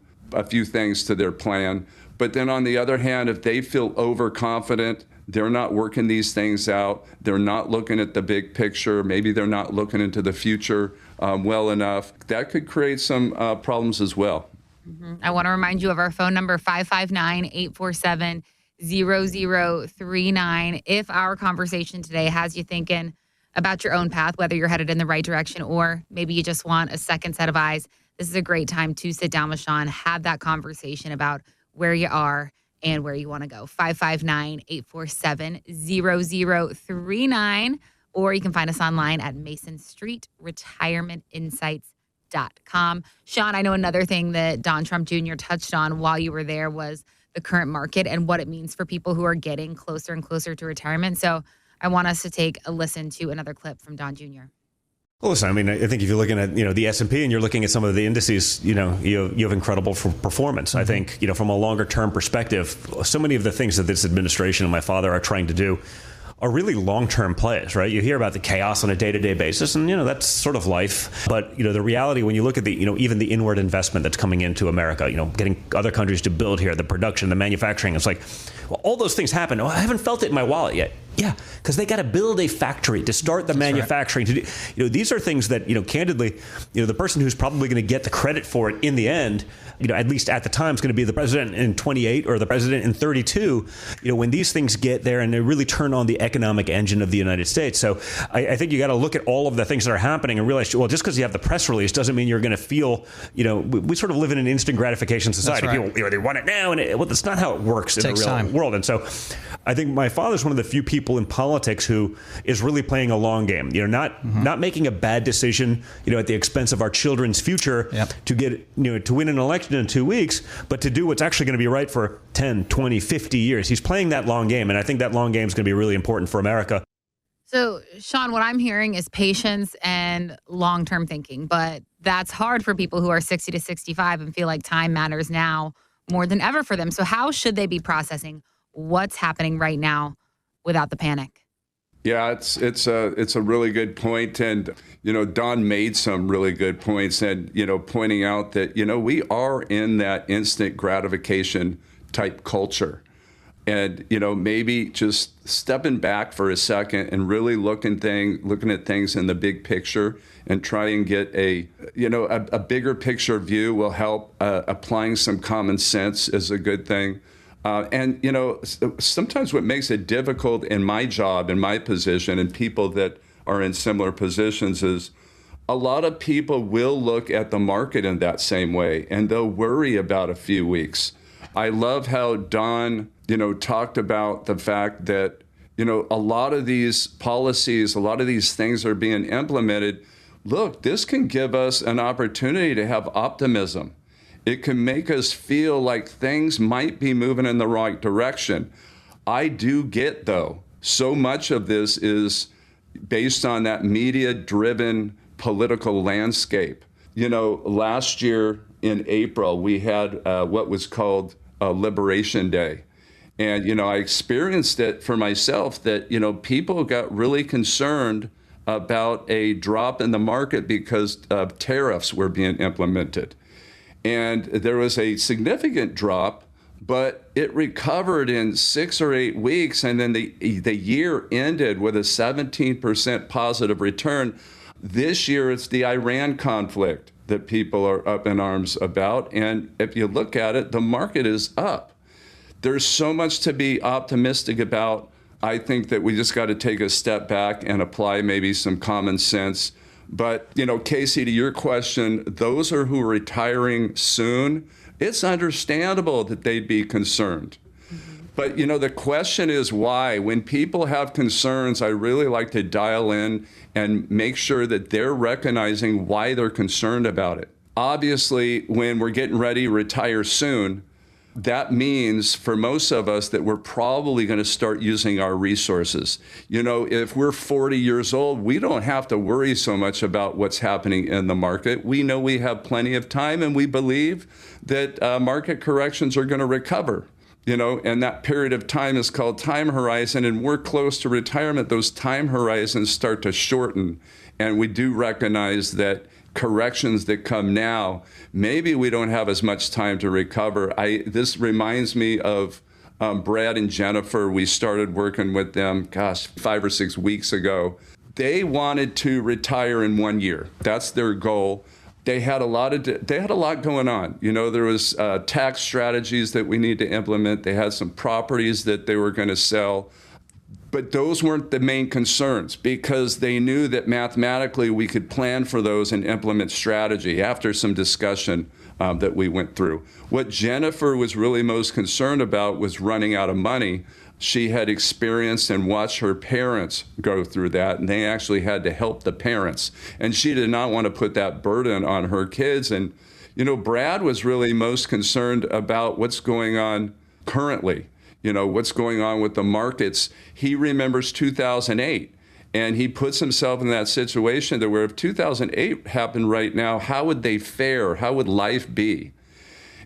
S2: things to their plan. But then on the other hand, if they feel overconfident, they're not working these things out, they're not looking at the big picture, maybe they're not looking into the future well enough, that could create some problems as well.
S3: Mm-hmm. I want to remind you of our phone number, 559-847-0039. If our conversation today has you thinking about your own path, whether you're headed in the right direction or maybe you just want a second set of eyes, this is a great time to sit down with Sean, have that conversation about where you are and where you want to go. 559-847-0039. Or you can find us online at masonstreetretirementinsights.com. Sean, I know another thing that Don Trump Jr. touched on while you were there was the current market and what it means for people who are getting closer and closer to retirement. So I want us to take a listen to another clip from Don Jr.
S8: Well, listen, I mean, I think if you're looking at, the S&P and you're looking at some of the indices, you have incredible performance. I think, from a longer term perspective, so many of the things that this administration and my father are trying to do are really long-term plays, right? You hear about the chaos on a day-to-day basis, and, that's sort of life. But, the reality, when you look at the, even the inward investment that's coming into America, getting other countries to build here, the production, the manufacturing, it's like, well, all those things happen. Oh, I haven't felt it in my wallet yet. Yeah, because they got to build a factory to start the manufacturing. Right. To do, these are things that, candidly, the person who's probably going to get the credit for it in the end, at least at the time, is going to be the president in 28 or the president in 32. When these things get there and they really turn on the economic engine of the United States. So I think you got to look at all of the things that are happening and realize, well, just because you have the press release doesn't mean you're going to feel, we sort of live in an instant gratification society.
S6: That's right.
S8: People, they want it now, and that's not how it works in the real world. And so I think my father's one of the few people in politics who is really playing a long game, not making a bad decision, at the expense of our children's future to get, to win an election in 2 weeks, but to do what's actually going to be right for 10, 20, 50 years. He's playing that long game. And I think that long game is going to be really important for America.
S3: So, Sean, what I'm hearing is patience and long-term thinking, but that's hard for people who are 60 to 65 and feel like time matters now more than ever for them. So how should they be processing what's happening right now without the panic?
S2: Yeah, it's a really good point. And, Don made some really good points and, pointing out that, we are in that instant gratification type culture. And, maybe just stepping back for a second and really looking at things in the big picture and try and get a bigger picture view will help. Applying some common sense is a good thing. And, sometimes what makes it difficult in my job, in my position, and people that are in similar positions is a lot of people will look at the market in that same way, and they'll worry about a few weeks. I love how Don, talked about the fact that, a lot of these policies, a lot of these things are being implemented. Look, this can give us an opportunity to have optimism. It can make us feel like things might be moving in the right direction. I do get, though, so much of this is based on that media-driven political landscape. Last year in April, we had what was called Liberation Day. And, I experienced it for myself that, people got really concerned about a drop in the market because tariffs were being implemented. And there was a significant drop, but it recovered in 6 or 8 weeks. And then the year ended with a 17% positive return. This year, it's the Iran conflict. that people are up in arms about. And if you look at it, the market is up. There's so much to be optimistic about. I think that we just got to take a step back and apply maybe some common sense. But, Casey, to your question, those who are retiring soon, it's understandable that they'd be concerned. But, the question is why? When people have concerns, I really like to dial in and make sure that they're recognizing why they're concerned about it. Obviously, when we're getting ready to retire soon, that means for most of us that we're probably going to start using our resources. If we're 40 years old, we don't have to worry so much about what's happening in the market. We know we have plenty of time, and we believe that market corrections are going to recover. And that period of time is called time horizon, and we're close to retirement. Those time horizons start to shorten, and we do recognize that corrections that come now, maybe we don't have as much time to recover. This reminds me of Brad and Jennifer. We started working with them, 5 or 6 weeks ago. They wanted to retire in 1 year. That's their goal. They had a lot going on. There was tax strategies that we need to implement. They had some properties that they were going to sell. But those weren't the main concerns, because they knew that mathematically we could plan for those and implement strategy after some discussion that we went through. What Jennifer was really most concerned about was running out of money. She had experienced and watched her parents go through that, and they actually had to help the parents. And she did not want to put that burden on her kids. And, Brad was really most concerned about what's going on currently. What's going on with the markets. He remembers 2008, and he puts himself in that situation where if 2008 happened right now, how would they fare? How would life be?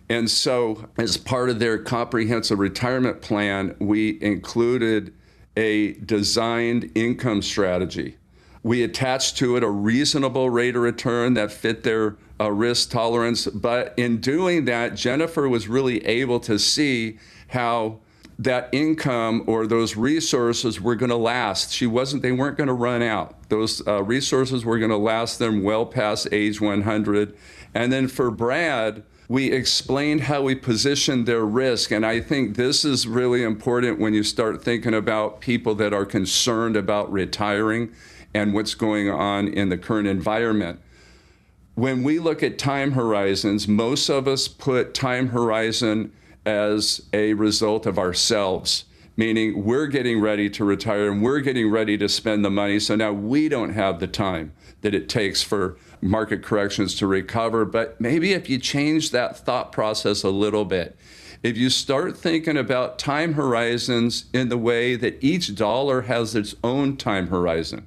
S2: And so as part of their comprehensive retirement plan, we included a designed income strategy. We attached to it a reasonable rate of return that fit their risk tolerance. But in doing that, Jennifer was really able to see how that income or those resources were going to last. They weren't going to run out. Those resources were going to last them well past age 100. And then for Brad, we explained how we positioned their risk. And I think this is really important when you start thinking about people that are concerned about retiring and what's going on in the current environment. When we look at time horizons, most of us put time horizon as a result of ourselves, meaning we're getting ready to retire and we're getting ready to spend the money. So now we don't have the time that it takes for market corrections to recover. But maybe if you change that thought process a little bit, if you start thinking about time horizons in the way that each dollar has its own time horizon,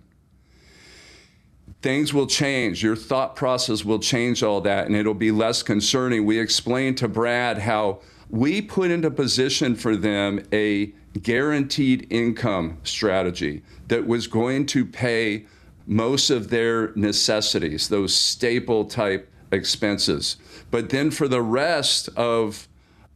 S2: things will change. Your thought process will change all that, and it'll be less concerning. We explained to Brad how we put into position for them a guaranteed income strategy that was going to pay most of their necessities, those staple type expenses. But then for the rest of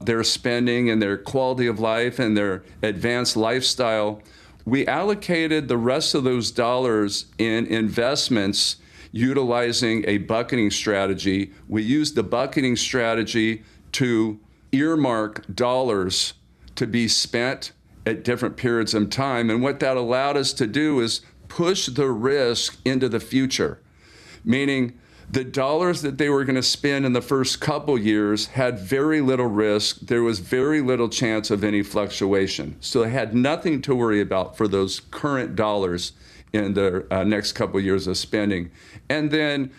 S2: their spending and their quality of life and their advanced lifestyle, we allocated the rest of those dollars in investments utilizing a bucketing strategy. We used the bucketing strategy to earmark dollars to be spent at different periods of time. And what that allowed us to do is push the risk into the future, meaning the dollars that they were going to spend in the first couple years had very little risk. There was very little chance of any fluctuation. So they had nothing to worry about for those current dollars in the next couple years of spending. And then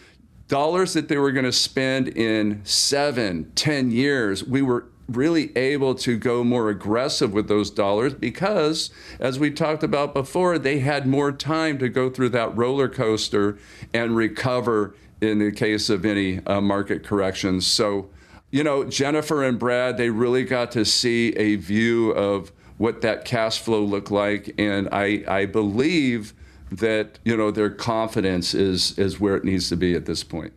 S2: dollars that they were going to spend in 7-10 years, we were really able to go more aggressive with those dollars because, as we talked about before, they had more time to go through that roller coaster and recover in the case of any market corrections. So, Jennifer and Brad, they really got to see a view of what that cash flow looked like. And I believe that, their confidence is where it needs to be at this point.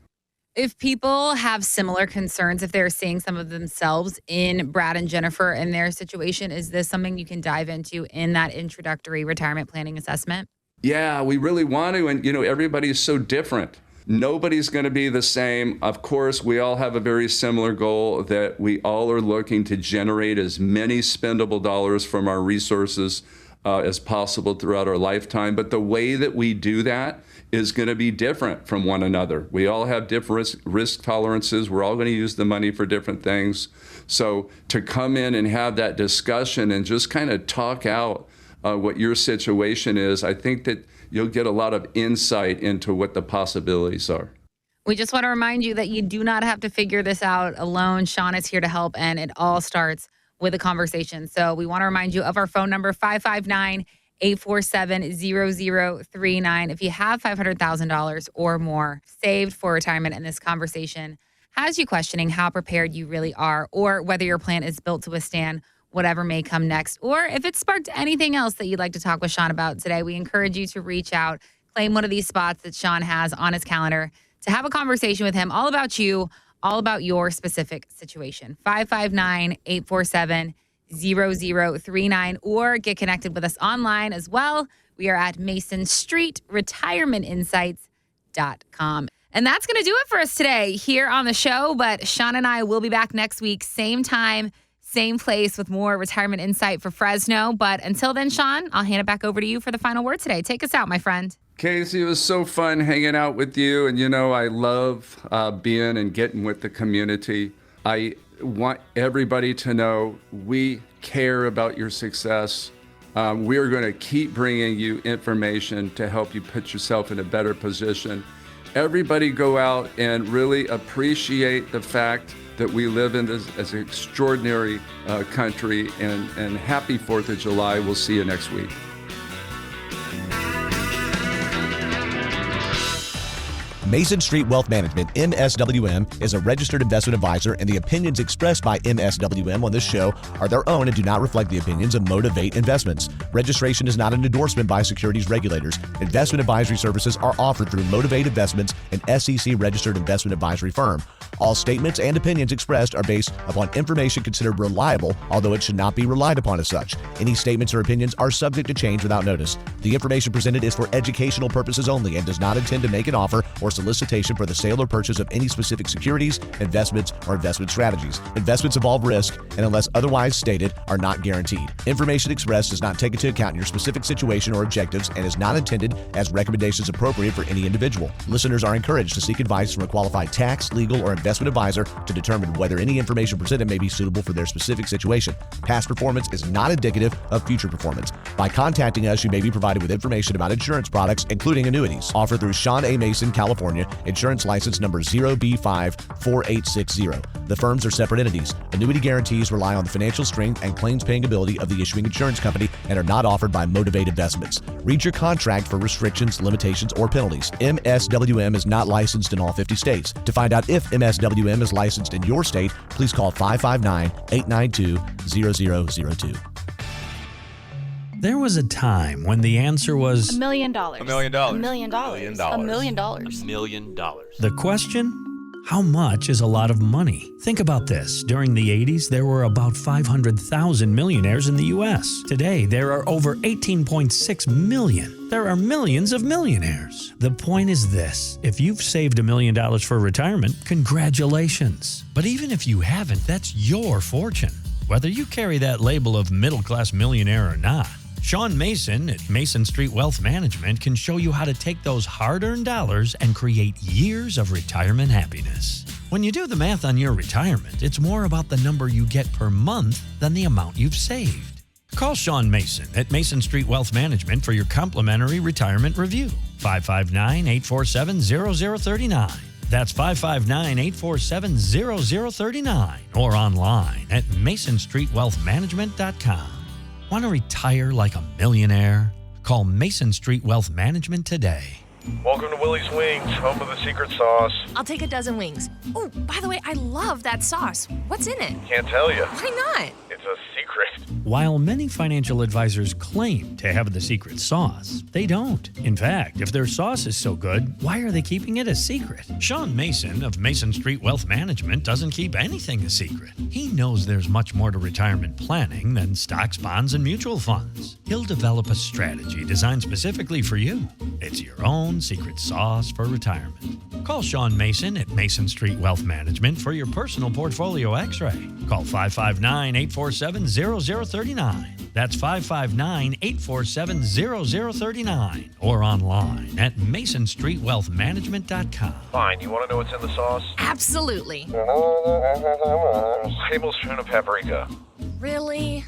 S3: If people have similar concerns, if they're seeing some of themselves in Brad and Jennifer in their situation, is this something you can dive into in that introductory retirement planning assessment?
S2: Yeah, we really want to. And, everybody is so different. Nobody's going to be the same. Of course, we all have a very similar goal that we all are looking to generate as many spendable dollars from our resources as possible throughout our lifetime. But the way that we do that is going to be different from one another. We all have different risk tolerances. We're all going to use the money for different things. So to come in and have that discussion and just kind of talk out what your situation is, I think that you'll get a lot of insight into what the possibilities are.
S3: We just want to remind you that you do not have to figure this out alone. Sean is here to help, and it all starts with a conversation. So we want to remind you of our phone number, 559-847-0039. If you have $500,000 or more saved for retirement, and this conversation has you questioning how prepared you really are, or whether your plan is built to withstand whatever may come next, or if it sparked anything else that you'd like to talk with Sean about today, we encourage you to reach out, claim one of these spots that Sean has on his calendar to have a conversation with him all about you, all about your specific situation. 559-847-0039, or get connected with us online as well. We are at Mason Street RetirementInsights.com. And that's going to do it for us today here on the show. But Sean and I will be back next week, same time, same place, with more retirement insight for Fresno. But until then, Sean, I'll hand it back over to you for the final word today. Take us out, my friend.
S2: Casey, it was so fun hanging out with you. And, I love being and getting with the community. I want everybody to know we care about your success. We're going to keep bringing you information to help you put yourself in a better position. Everybody go out and really appreciate the fact that we live in this as an extraordinary country, and happy 4th of July. We'll see you next week.
S9: Mason Street Wealth Management, MSWM, is a registered investment advisor, and the opinions expressed by MSWM on this show are their own and do not reflect the opinions of Motivate Investments. Registration is not an endorsement by securities regulators. Investment advisory services are offered through Motivate Investments, an SEC-registered investment advisory firm. All statements and opinions expressed are based upon information considered reliable, although it should not be relied upon as such. Any statements or opinions are subject to change without notice. The information presented is for educational purposes only and does not intend to make an offer or solicitation for the sale or purchase of any specific securities, investments, or investment strategies. Investments involve risk and, unless otherwise stated, are not guaranteed. Information expressed does not take into account your specific situation or objectives and is not intended as recommendations appropriate for any individual. Listeners are encouraged to seek advice from a qualified tax, legal, or investment advisor to determine whether any information presented may be suitable for their specific situation. Past performance is not indicative of future performance. By contacting us, you may be provided with information about insurance products, including annuities, offered through Sean A. Mason, California, insurance license number 0B54860. The firms are separate entities. Annuity guarantees rely on the financial strength and claims-paying ability of the issuing insurance company and are not offered by Motivate Investments. Read your contract for restrictions, limitations, or penalties. MSWM is not licensed in all 50 states. To find out if MSWM is licensed in your state, please call 559-892-0002.
S1: There was a time when the answer was
S10: $1 million.
S4: $1 million.
S10: $1 million.
S4: $1 million.
S10: $1 million.
S4: $1 million.
S1: the question: how much is a lot of money? Think about this. During the 80s, there were about 500,000 millionaires in the U.S. Today, there are over 18.6 million. There are millions of millionaires. The point is this: if you've saved $1 million for retirement, congratulations. But even if you haven't, that's your fortune. Whether you carry that label of middle-class millionaire or not, Sean Mason at Mason Street Wealth Management can show you how to take those hard-earned dollars and create years of retirement happiness. When you do the math on your retirement, it's more about the number you get per month than the amount you've saved. Call Sean Mason at Mason Street Wealth Management for your complimentary retirement review. 559-847-0039. That's 559-847-0039 or online at masonstreetwealthmanagement.com. Want to retire like a millionaire? Call Mason Street Wealth Management today.
S4: Welcome to Willie's Wings, home of the secret sauce.
S5: I'll take a dozen wings. Oh, by the way, I love that sauce. What's in it?
S4: Can't tell you.
S5: Why not?
S4: It's a secret.
S1: While many financial advisors claim to have the secret sauce, they don't. In fact, if their sauce is so good, why are they keeping it a secret? Sean Mason of Mason Street Wealth Management doesn't keep anything a secret. He knows there's much more to retirement planning than stocks, bonds, and mutual funds. He'll develop a strategy designed specifically for you. It's your own secret sauce for retirement. Call Sean Mason at Mason Street Wealth Management for your personal portfolio x-ray. Call 559-847-0039. That's 559-847-0039. Or online at masonstreetwealthmanagement.com.
S4: Fine, you want to know what's in the sauce?
S5: Absolutely.
S4: Tablespoon of paprika.
S5: Really?